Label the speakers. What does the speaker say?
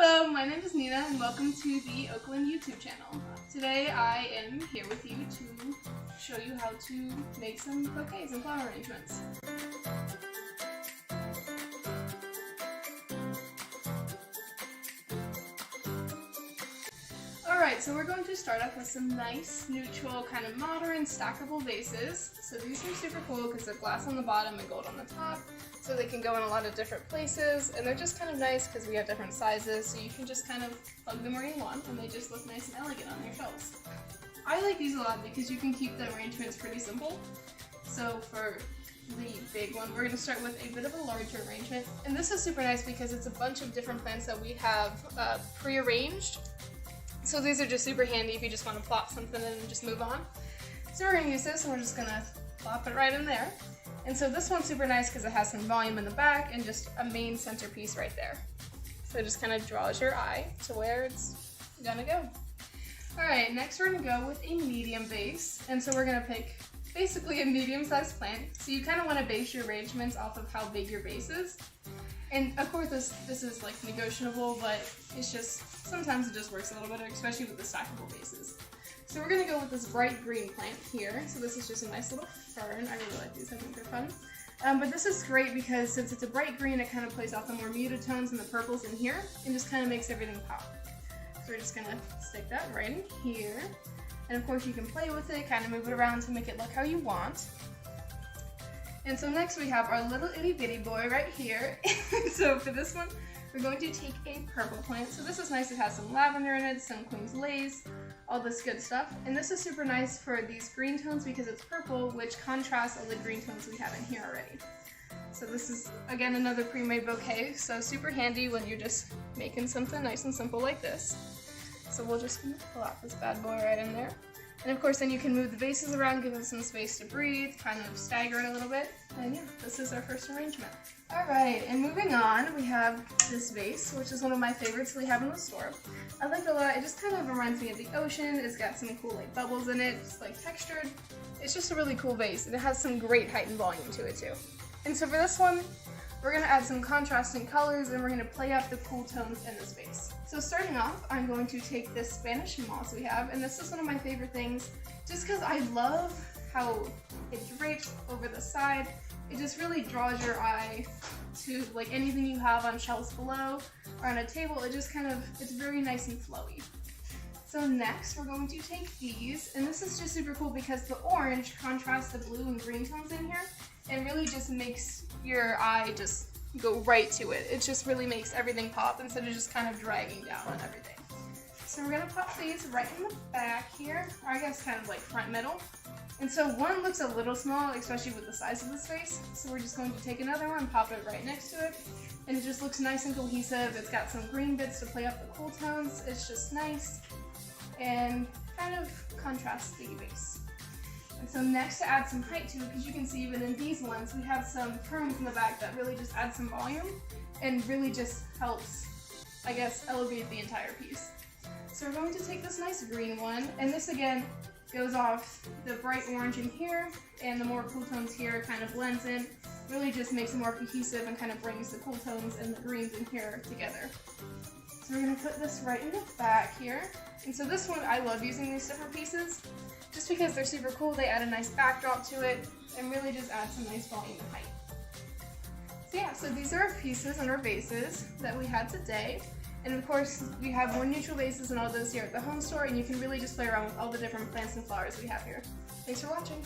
Speaker 1: Hello, my name is Nina and welcome to the Oakland YouTube channel. Today I am here with you to show you how to make some bouquets and flower arrangements. Alright, so we're going to start off with some nice, neutral, kind of modern, stackable vases. So these are super cool because they're glass on the bottom and gold on the top. So they can go in a lot of different places, and they're just kind of nice because we have different sizes, so you can just kind of plug them where you want, and they just look nice and elegant on your shelves. I like these a lot because you can keep the arrangements pretty simple. So for the big one, we're going to start with a bit of a larger arrangement, and this is super nice because it's a bunch of different plants that we have pre-arranged. So these are just super handy if you just want to plop something in and just move on. So we're going to use this, and we're just going to plop it right in there. And so this one's super nice because it has some volume in the back and just a main centerpiece right there. So it just kind of draws your eye to where it's gonna go. Alright, next we're gonna go with a medium vase. And so we're gonna pick basically a medium-sized plant. So you kind of want to base your arrangements off of how big your vase is. And of course this is like negotiable, but it's just, sometimes it just works a little better, especially with the stackable vases. So we're going to go with this bright green plant here. So this is just a nice little fern. I really like these, I think they're fun. But this is great because since it's a bright green, it kind of plays off the more muted tones and the purples in here and just kind of makes everything pop. So we're just going to stick that right in here. And of course you can play with it, kind of move it around to make it look how you want. And so next we have our little itty bitty boy right here. So for this one, we're going to take a purple plant. So this is nice, it has some lavender in it, some Queen's Lace, all this good stuff. And this is super nice for these green tones because it's purple, which contrasts all the green tones we have in here already. So this is, again, another pre-made bouquet, so super handy when you're just making something nice and simple like this. So we'll just pull out this bad boy right in there. And of course then you can move the vases around, give them some space to breathe, kind of stagger it a little bit. And yeah, this is our first arrangement. Alright, and moving on, we have this vase, which is one of my favorites we have in the store. I like it a lot. It just kind of reminds me of the ocean. It's got some cool like bubbles in it, just like textured. It's just a really cool vase, and it has some great height and volume to it too. And so for this one, we're going to add some contrasting colors, and we're going to play up the cool tones in this vase. So starting off, I'm going to take this Spanish moss we have, and this is one of my favorite things, just because I love how it drapes over the side. It just really draws your eye to like anything you have on shelves below or on a table. It just kind of, it's very nice and flowy. So next we're going to take these, and this is just super cool because the orange contrasts the blue and green tones in here and really just makes your eye just go right to it. It just really makes everything pop instead of just kind of dragging down on everything. So we're going to pop these right in the back here, or I guess kind of like front middle. And so one looks a little small, especially with the size of this vase. So we're just going to take another one, pop it right next to it. And it just looks nice and cohesive. It's got some green bits to play up the cool tones. It's just nice and kind of contrasts the vase. And so next, to add some height to it, because you can see even in these ones, we have some ferns in the back that really just add some volume and really just helps, I guess, elevate the entire piece. So we're going to take this nice green one, and this again goes off the bright orange in here, and the more cool tones here kind of blends in, really just makes it more cohesive and kind of brings the cool tones and the greens in here together. So we're going to put this right in the back here. And so this one, I love using these different pieces, just because they're super cool. They add a nice backdrop to it, and really just add some nice volume and height. So yeah, so these are our pieces and our vases that we had today. And of course, we have more neutral vases and all those here at the home store, and you can really just play around with all the different plants and flowers we have here. Thanks for watching.